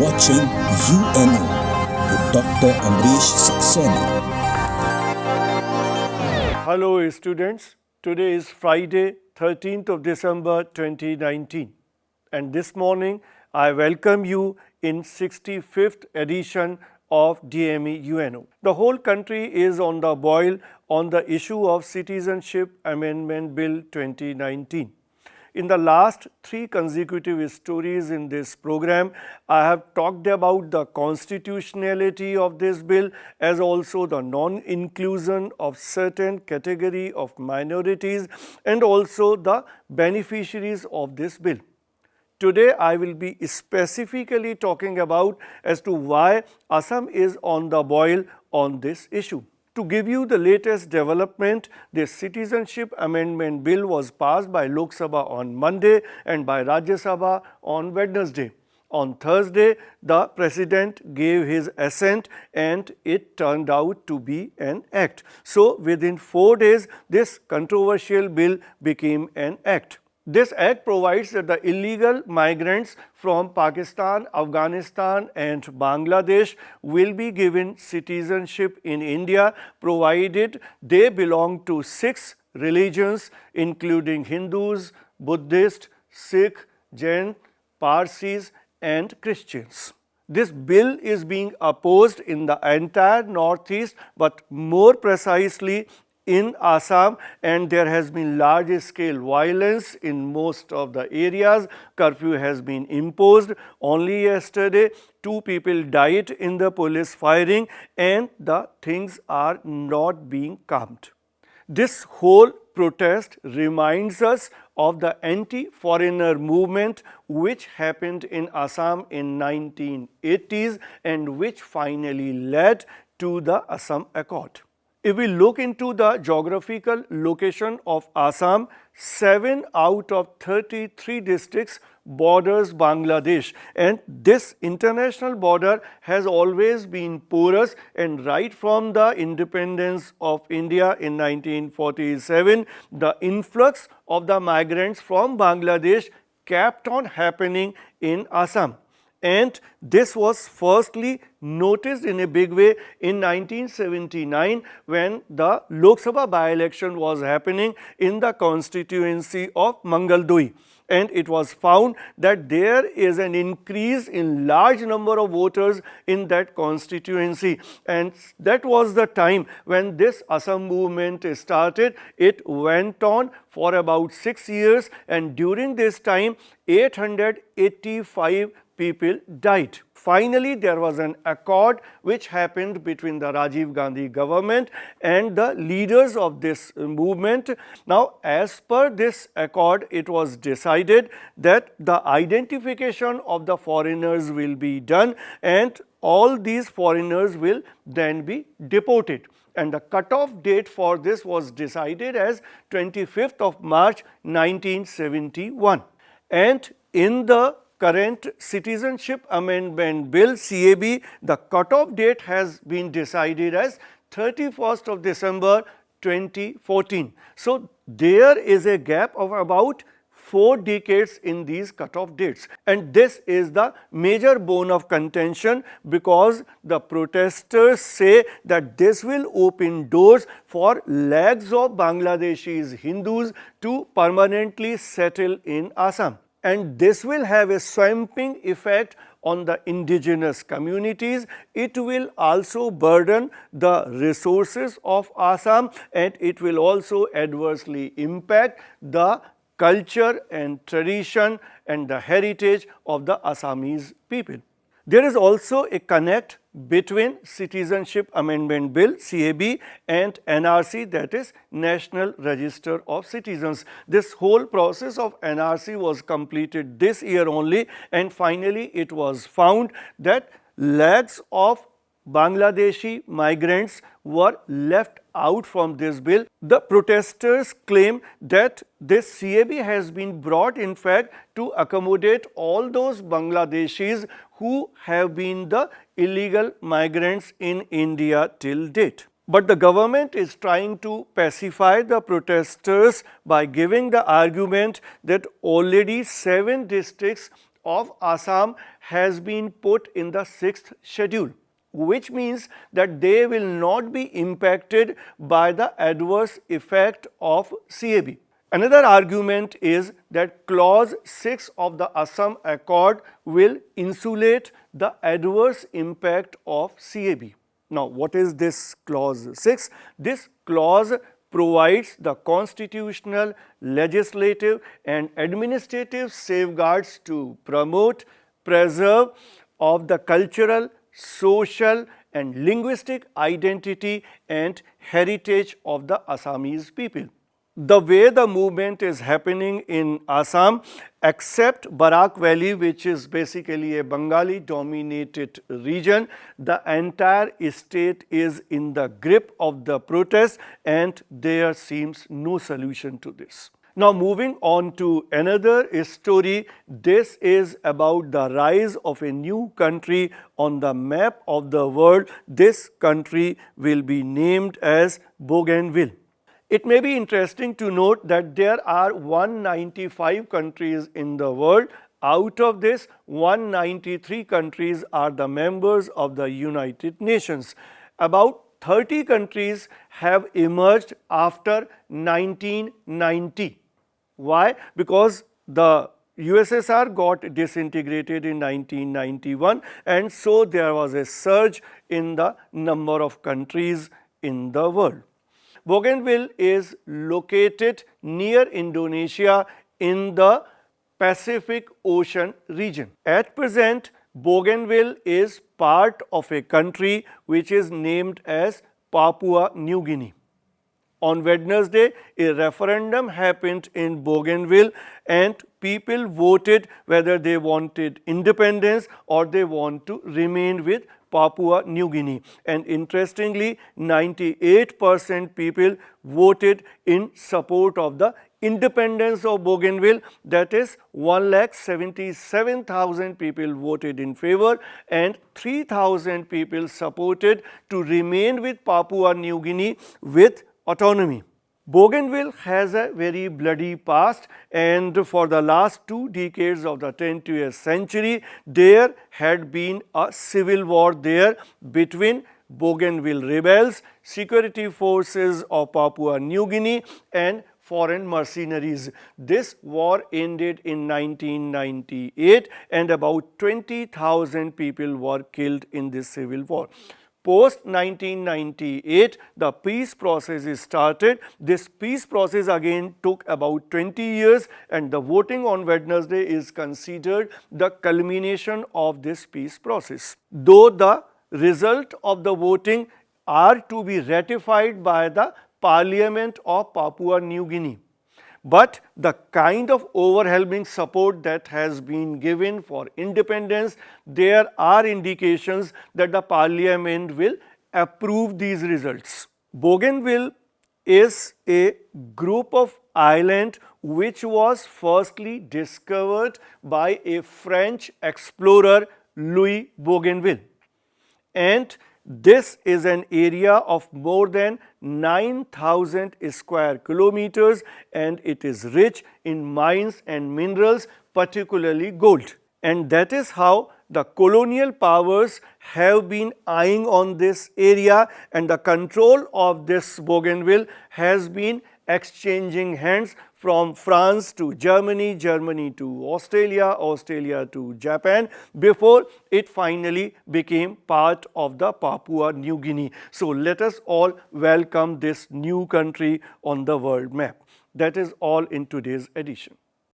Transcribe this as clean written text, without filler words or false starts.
watching UNO with Dr. Ambrish Saxena. Hello students, today is Friday 13th of December 2019 and this morning I welcome you in 65th edition of DME UNO. The whole country is on the boil on the issue of Citizenship Amendment Bill 2019. In the last 3 consecutive stories in this program, I have talked about the constitutionality of this bill as also the non-inclusion of certain category of minorities and also the beneficiaries of this bill. Today, I will be specifically talking about as to why Assam is on the boil on this issue. To give you the latest development, the Citizenship Amendment Bill was passed by Lok Sabha on Monday and by Rajya Sabha on Wednesday. On Thursday, the President gave his assent and it turned out to be an act. So, within 4 days, this controversial bill became an act. This act provides that the illegal migrants from Pakistan, Afghanistan and Bangladesh will be given citizenship in India provided they belong to 6 religions including Hindus, Buddhists, Sikh, Jain, Parsis and Christians. This bill is being opposed in the entire northeast but more precisely in Assam, and there has been large scale violence in most of the areas. Curfew has been imposed. Only yesterday 2 people died in the police firing and the things are not being calmed. This whole protest reminds us of the anti-foreigner movement which happened in Assam in 1980s and which finally led to the Assam Accord. If we look into the geographical location of Assam, 7 out of 33 districts borders Bangladesh, and this international border has always been porous, and right from the independence of India in 1947, the influx of the migrants from Bangladesh kept on happening in Assam. And this was firstly noticed in a big way in 1979 when the Lok Sabha by-election was happening in the constituency of Mangaldoyi. And it was found that there is an increase in large number of voters in that constituency, and that was the time when this Assam movement started. It went on for about 6 years, and during this time 885 people died. Finally, there was an accord which happened between the Rajiv Gandhi government and the leaders of this movement. Now, as per this accord, it was decided that the identification of the foreigners will be done and all these foreigners will then be deported. And the cutoff date for this was decided as 25th of March 1971. And in the current Citizenship Amendment Bill CAB, the cutoff date has been decided as 31st of December 2014. So, there is a gap of about 4 decades in these cutoff dates, and this is the major bone of contention because the protesters say that this will open doors for lakhs of Bangladeshis Hindus to permanently settle in Assam. And this will have a swamping effect on the indigenous communities. It will also burden the resources of Assam and it will also adversely impact the culture and tradition and the heritage of the Assamese people. There is also a connect between Citizenship Amendment Bill CAB and NRC, that is National Register of Citizens. This whole process of NRC was completed this year only, and finally it was found that lakhs of Bangladeshi migrants were left out from this bill. The protesters claim that this CAB has been brought in fact to accommodate all those Bangladeshis who have been the illegal migrants in India till date. But the government is trying to pacify the protesters by giving the argument that already 7 districts of Assam has been put in the 6th schedule, which means that they will not be impacted by the adverse effect of CAB. Another argument is that clause 6 of the Assam Accord will insulate the adverse impact of CAB. Now, what is this clause 6? This clause provides the constitutional, legislative and administrative safeguards to promote, preserve of the cultural, social and linguistic identity and heritage of the Assamese people. The way the movement is happening in Assam, except Barak Valley, which is basically a Bengali dominated region, the entire state is in the grip of the protest and there seems no solution to this. Now, moving on to another story, this is about the rise of a new country on the map of the world. This country will be named as Bougainville. It may be interesting to note that there are 195 countries in the world. Out of this, 193 countries are the members of the United Nations. About 30 countries have emerged after 1990. Why? Because the USSR got disintegrated in 1991 and so there was a surge in the number of countries in the world. Bougainville is located near Indonesia in the Pacific Ocean region. At present, Bougainville is part of a country which is named as Papua New Guinea. On Wednesday, a referendum happened in Bougainville and people voted whether they wanted independence or they want to remain with Papua New Guinea. And interestingly, 98% people voted in support of the independence of Bougainville. That is 1,77,000 people voted in favor and 3,000 people supported to remain with Papua New Guinea with autonomy. Bougainville has a very bloody past and for the last 2 decades of the 20th century, there had been a civil war there between Bougainville rebels, security forces of Papua New Guinea and foreign mercenaries. This war ended in 1998 and about 20,000 people were killed in this civil war. Post 1998, the peace process is started. This peace process again took about 20 years and the voting on Wednesday is considered the culmination of this peace process. Though the result of the voting are to be ratified by the Parliament of Papua New Guinea. But the kind of overwhelming support that has been given for independence, there are indications that the Parliament will approve these results. Bougainville is a group of islands which was firstly discovered by a French explorer, Louis Bougainville. And this is an area of more than 9,000 square kilometers and it is rich in mines and minerals, particularly gold. And that is how the colonial powers have been eyeing on this area and the control of this Bougainville has been exchanging hands from France to Germany, Germany to Australia, Australia to Japan before it finally became part of the Papua New Guinea. So let us all welcome this new country on the world map. That is all in today's edition.